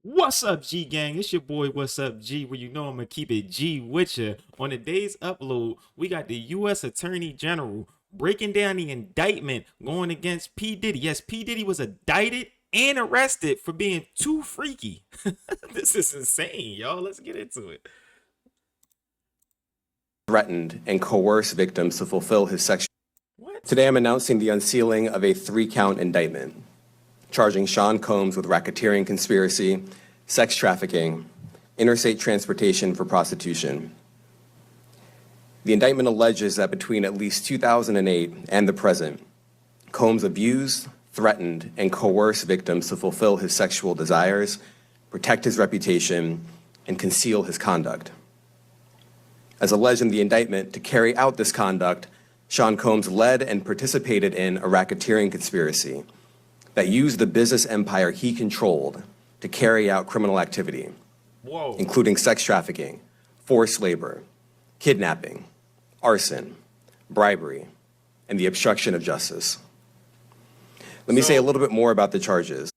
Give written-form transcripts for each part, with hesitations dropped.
What's up, G Gang? It's your boy, What's Up, G, where you know I'm gonna keep it G with you. On today's upload, we got the U.S. Attorney General breaking down the indictment going against P Diddy. Yes, P Diddy was indicted and arrested for being too freaky. This is insane, y'all. Let's get into it. Threatened and coerced victims to fulfill his sexual. What? Today I'm announcing the unsealing of a 3-count indictment, charging Sean Combs with racketeering conspiracy, sex trafficking, interstate transportation for prostitution. The indictment alleges that between at least 2008 and the present, Combs abused, threatened, and coerced victims to fulfill his sexual desires, protect his reputation, and conceal his conduct. As alleged in the indictment, to carry out this conduct, Sean Combs led and participated in a racketeering conspiracy that used the business empire he controlled to carry out criminal activity, including sex trafficking, forced labor, kidnapping, arson, bribery, and the obstruction of justice. Let me say a little bit more about the charges.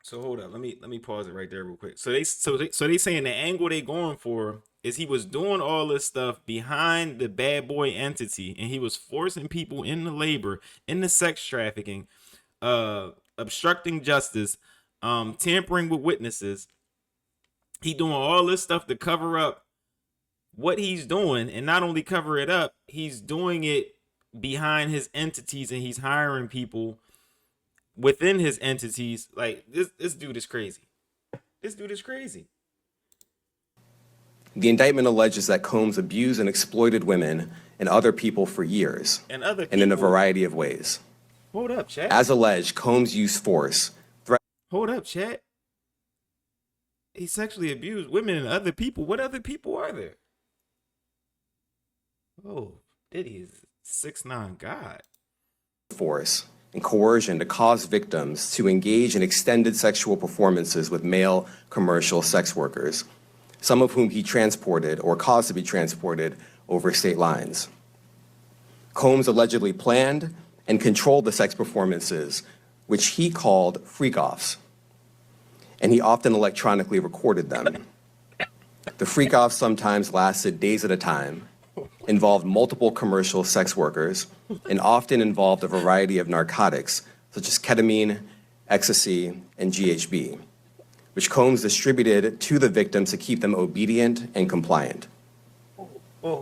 So hold up, let me pause it right there real quick. So they saying the angle they going for is he was doing all this stuff behind the bad boy entity, and he was forcing people into labor, into sex trafficking, obstructing justice, tampering with witnesses. He doing all this stuff to cover up what he's doing, and not only cover it up, he's doing it behind his entities, and he's hiring people within his entities. Like this dude is crazy. This dude is crazy. The indictment alleges that Combs abused and exploited women and other people for years, and in a variety of ways. Hold up, chat. As alleged, Combs used force. Hold up, chat. He sexually abused women and other people. What other people are there? Oh, Diddy is 6'9" God. Force and coercion to cause victims to engage in extended sexual performances with male commercial sex workers, some of whom he transported or caused to be transported over state lines. Combs allegedly planned and controlled the sex performances, which he called freak-offs, and he often electronically recorded them. The freak-offs sometimes lasted days at a time, involved multiple commercial sex workers, and often involved a variety of narcotics, such as ketamine, ecstasy, and GHB, which Combs distributed to the victims to keep them obedient and compliant.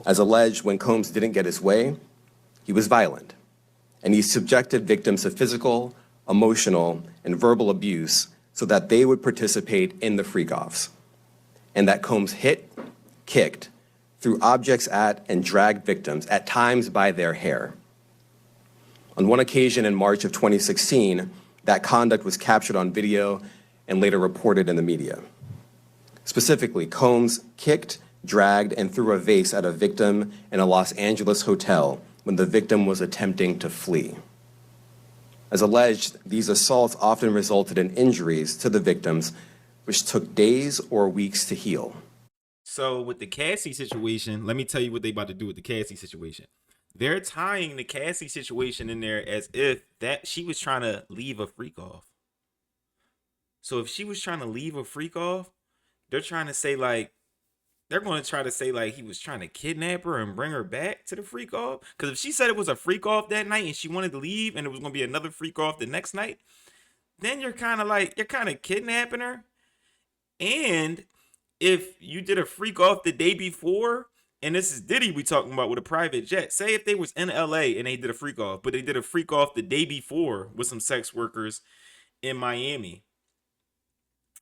As alleged, when Combs didn't get his way, he was violent, and he subjected victims to physical, emotional, and verbal abuse so that they would participate in the freak-offs, and that Combs hit, kicked, threw objects at, and dragged victims, at times by their hair. On one occasion in March of 2016, that conduct was captured on video and later reported in the media. Specifically, Combs kicked, dragged, and threw a vase at a victim in a Los Angeles hotel when the victim was attempting to flee. As alleged, these assaults often resulted in injuries to the victims, which took days or weeks to heal. So with the Cassie situation, let me tell you what they about to do with the Cassie situation. They're tying the Cassie situation in there as if that she was trying to leave a freak off. So if she was trying to leave a freak off, they're trying to say like, they're going to try to say like he was trying to kidnap her and bring her back to the freak off. Because if she said it was a freak off that night and she wanted to leave and it was going to be another freak off the next night, then you're kind of kidnapping her. And if you did a freak off the day before, and this is Diddy we talking about with a private jet, say if they was in LA and they did a freak off, but they did a freak off the day before with some sex workers in Miami,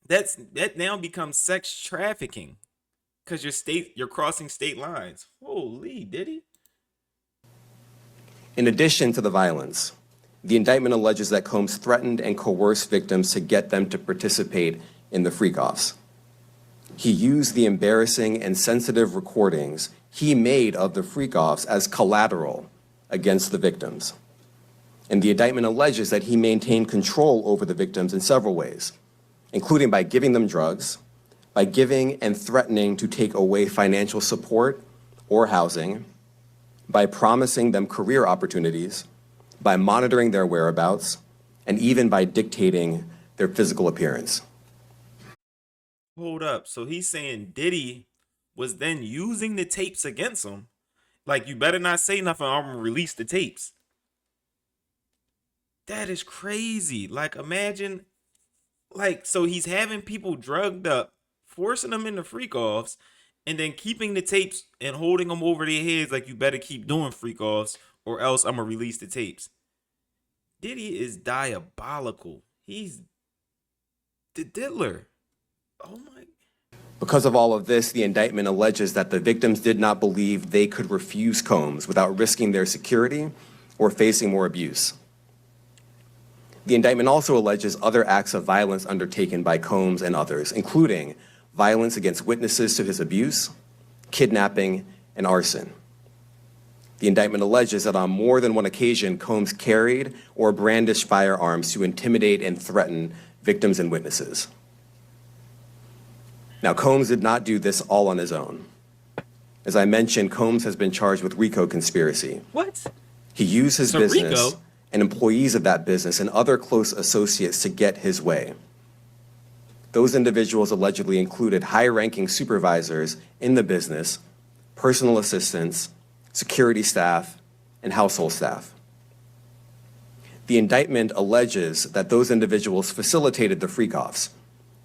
that now becomes sex trafficking because you're crossing state lines. Holy Diddy. In addition to the violence, the indictment alleges that Combs threatened and coerced victims to get them to participate in the freak-offs. He used the embarrassing and sensitive recordings he made of the freak-offs as collateral against the victims. And the indictment alleges that he maintained control over the victims in several ways, including by giving them drugs, by giving and threatening to take away financial support or housing, by promising them career opportunities, by monitoring their whereabouts, and even by dictating their physical appearance. Hold up. So he's saying Diddy was then using the tapes against him. Like, you better not say nothing, I'm gonna release the tapes. That is crazy. Like, imagine, like, so he's having people drugged up, forcing them into freak offs, and then keeping the tapes and holding them over their heads like, you better keep doing freak offs or else I'm gonna release the tapes. Diddy is diabolical. He's the diddler. Oh my. Because of all of this, the indictment alleges that the victims did not believe they could refuse Combs without risking their security or facing more abuse. The indictment also alleges other acts of violence undertaken by Combs and others, including violence against witnesses to his abuse, kidnapping, and arson. The indictment alleges that on more than one occasion, Combs carried or brandished firearms to intimidate and threaten victims and witnesses. Now, Combs did not do this all on his own. As I mentioned, Combs has been charged with RICO conspiracy. What? He used his So business RICO? and employees of that business and other close associates to get his way. Those individuals allegedly included high-ranking supervisors in the business, personal assistants, security staff, and household staff. The indictment alleges that those individuals facilitated the freak-offs.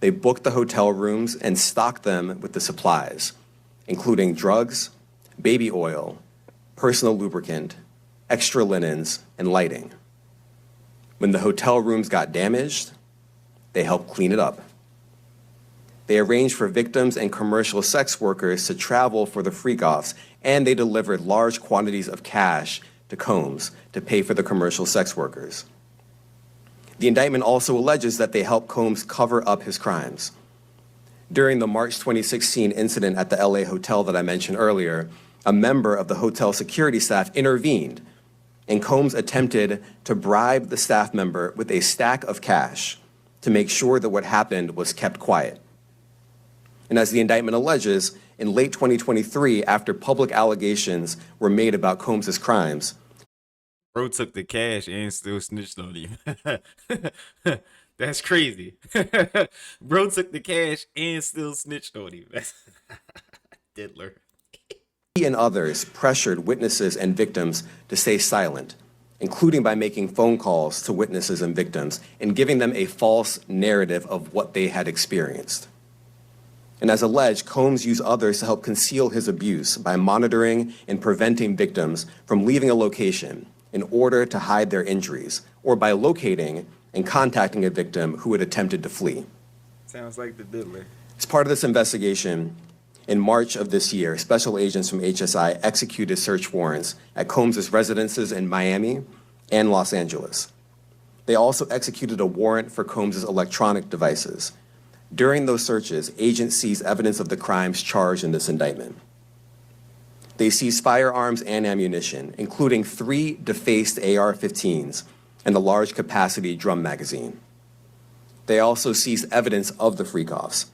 They booked the hotel rooms and stocked them with the supplies, including drugs, baby oil, personal lubricant, extra linens, and lighting. When the hotel rooms got damaged, they helped clean it up. They arranged for victims and commercial sex workers to travel for the freak-offs, and they delivered large quantities of cash to Combs to pay for the commercial sex workers. The indictment also alleges that they helped Combs cover up his crimes. During the March 2016 incident at the LA hotel that I mentioned earlier, a member of the hotel security staff intervened, and Combs attempted to bribe the staff member with a stack of cash to make sure that what happened was kept quiet. And as the indictment alleges, in late 2023, after public allegations were made about Combs' crimes, Bro took the cash and still snitched on him. That's crazy. Bro took the cash and still snitched on him. That's diddler. he and others pressured witnesses and victims to stay silent, including by making phone calls to witnesses and victims and giving them a false narrative of what they had experienced. And as alleged, Combs used others to help conceal his abuse by monitoring and preventing victims from leaving a location in order to hide their injuries, or by locating and contacting a victim who had attempted to flee. Sounds like the diddler. As part of this investigation, in March of this year, special agents from HSI executed search warrants at Combs' residences in Miami and Los Angeles. They also executed a warrant for Combs' electronic devices. During those searches, agents seized evidence of the crimes charged in this indictment. They seized firearms and ammunition, including 3 defaced AR-15s and a large capacity drum magazine. They also seized evidence of the freak-offs,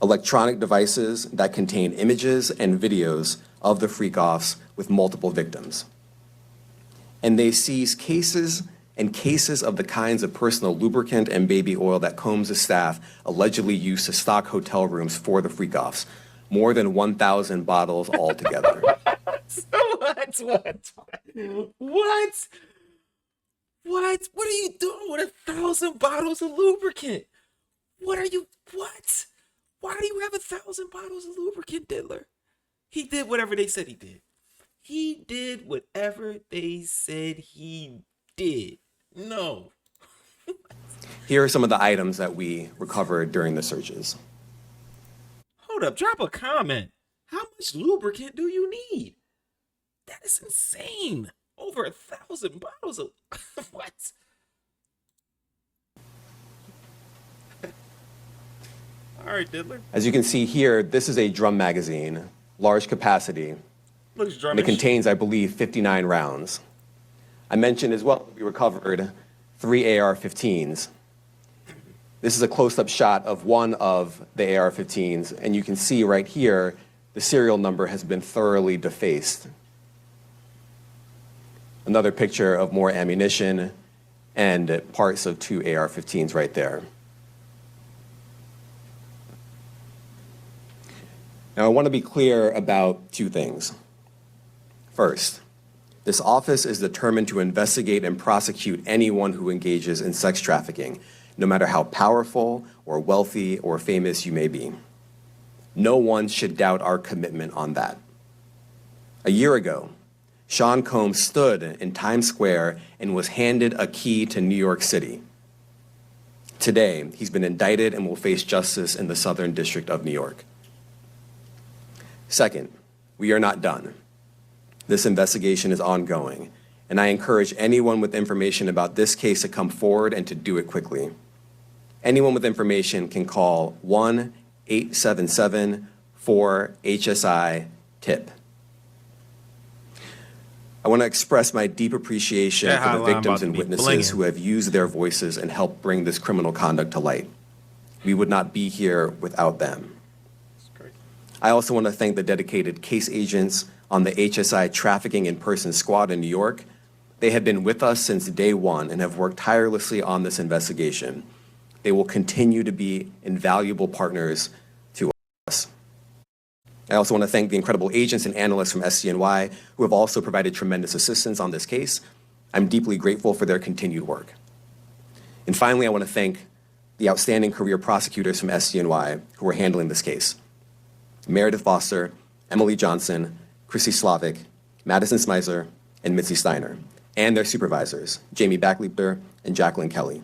electronic devices that contain images and videos of the freak-offs with multiple victims. And they seized cases and cases of the kinds of personal lubricant and baby oil that Combs' staff allegedly used to stock hotel rooms for the freak-offs, more than 1,000 bottles altogether. What? What? What are you doing with 1,000 bottles of lubricant? What? Why do you have 1,000 bottles of lubricant, diddler? He did whatever they said he did. He did whatever they said he did. No. Here are some of the items that we recovered during the searches. Hold up, drop a comment. How much lubricant do you need? That is insane. Over 1,000 bottles of what? All right, diddler. As you can see here, this is a drum magazine, large capacity, Looks and it drumish. contains, I believe, 59 rounds. I mentioned as well, we recovered 3 AR-15s. This is a close-up shot of one of the AR-15s, and you can see right here, the serial number has been thoroughly defaced. Another picture of more ammunition and parts of 2 AR-15s right there. Now, I want to be clear about two things. First, this office is determined to investigate and prosecute anyone who engages in sex trafficking, no matter how powerful or wealthy or famous you may be. No one should doubt our commitment on that. A year ago, Sean Combs stood in Times Square and was handed a key to New York City. Today, he's been indicted and will face justice in the Southern District of New York. Second, we are not done. This investigation is ongoing, and I encourage anyone with information about this case to come forward and to do it quickly. Anyone with information can call 1-877-4-HSI-TIP. I want to express my deep appreciation for the victims and witnesses who have used their voices and helped bring this criminal conduct to light. We would not be here without them. I also want to thank the dedicated case agents on the HSI Trafficking in Person Squad in New York. They have been with us since day one and have worked tirelessly on this investigation. They will continue to be invaluable partners to us. I also want to thank the incredible agents and analysts from SCNY who have also provided tremendous assistance on this case. I'm deeply grateful for their continued work. And finally, I want to thank the outstanding career prosecutors from SCNY who are handling this case. Meredith Foster, Emily Johnson, Chrissy Slavic, Madison Smizer, and Mitzi Steiner, and their supervisors, Jamie Backleeper and Jacqueline Kelly.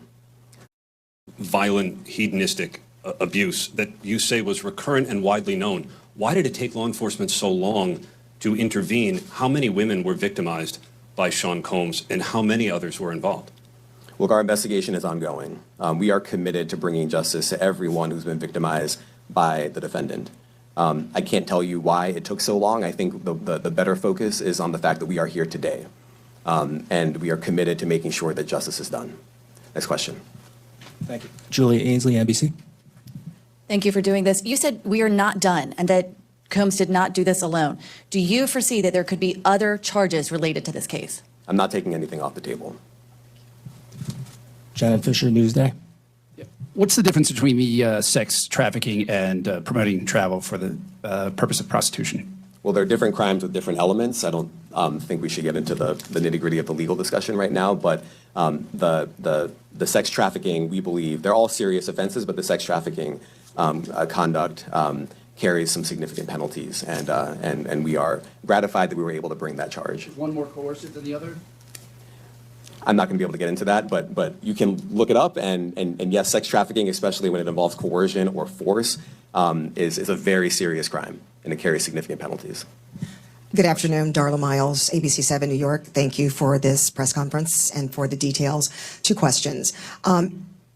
Violent, hedonistic abuse that you say was recurrent and widely known. Why did it take law enforcement so long to intervene? How many women were victimized by Sean Combs, and how many others were involved? Look, our investigation is ongoing. We are committed to bringing justice to everyone who's been victimized by the defendant. I can't tell you why it took so long. I think the better focus is on the fact that we are here today. And we are committed to making sure that justice is done. Next question. Thank you. Julia Ainsley, NBC. Thank you for doing this. You said we are not done and that Combs did not do this alone. Do you foresee that there could be other charges related to this case? I'm not taking anything off the table. Janet Fisher, Newsday. What's the difference between the sex trafficking and promoting travel for the purpose of prostitution? Well, there are different crimes with different elements. I don't think we should get into the nitty-gritty of the legal discussion right now, but the sex trafficking, we believe, they're all serious offenses, but the sex trafficking conduct carries some significant penalties, and we are gratified that we were able to bring that charge. Is one more coercive than the other? I'm not going to be able to get into that, but you can look it up, and yes, sex trafficking, especially when it involves coercion or force, is a very serious crime, and it carries significant penalties. Good afternoon, Darla Miles, ABC 7 New York. Thank you for this press conference and for the details. Two questions.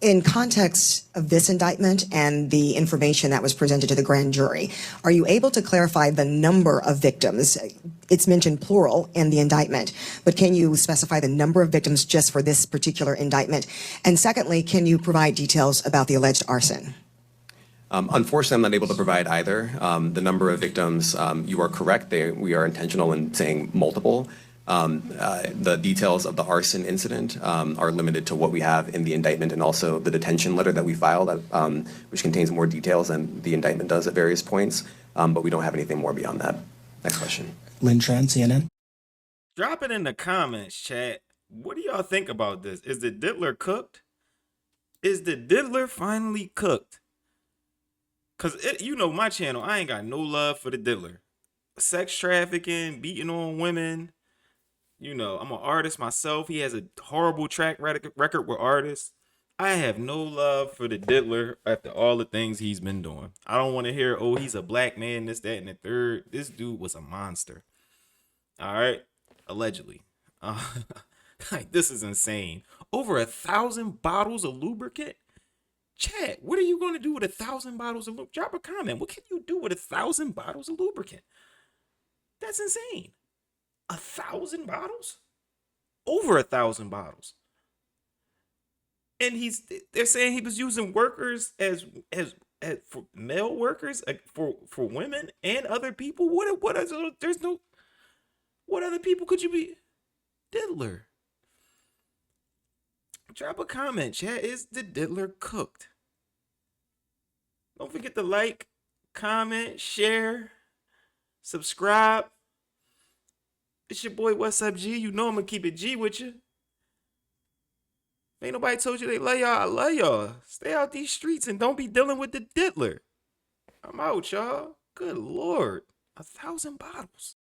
In context of this indictment and the information that was presented to the grand jury, are you able to clarify the number of victims? It's mentioned plural in the indictment, but can you specify the number of victims just for this particular indictment? And secondly, can you provide details about the alleged arson? Unfortunately, I'm not able to provide either. The number of victims, you are correct. We are intentional in saying multiple. The details of the arson incident are limited to what we have in the indictment and also the detention letter that we filed, which contains more details than the indictment does at various points, but we don't have anything more beyond that. Next question. Lynn Tran, CNN. Drop it in the comments, chat. What do y'all think about this? Is the diddler cooked? Is the diddler finally cooked? Because you know my channel, I ain't got no love for the diddler. Sex trafficking, beating on women. You know, I'm an artist myself. He has a horrible track record with artists. I have no love for the diddler after all the things he's been doing. I don't want to hear, oh, he's a black man, this, that, and the third. This dude was a monster. All right? Allegedly. Like, this is insane. Over 1,000 bottles of lubricant? Chat, what are you going to do with 1,000 bottles of lubricant? Drop a comment. What can you do with 1,000 bottles of lubricant? That's insane. 1,000 bottles? Over 1,000 bottles. And they're saying he was using workers as for male workers, for women and other people. What other people could you be? Diddler. Drop a comment, chat. Is the diddler cooked? Don't forget to like, comment, share, subscribe. It's your boy, What's Up G. You know I'm gonna keep it G with you. Ain't nobody told you they love y'all. I love y'all. Stay out these streets and don't be dealing with the diddler. I'm out, y'all. Good Lord. 1,000 bottles.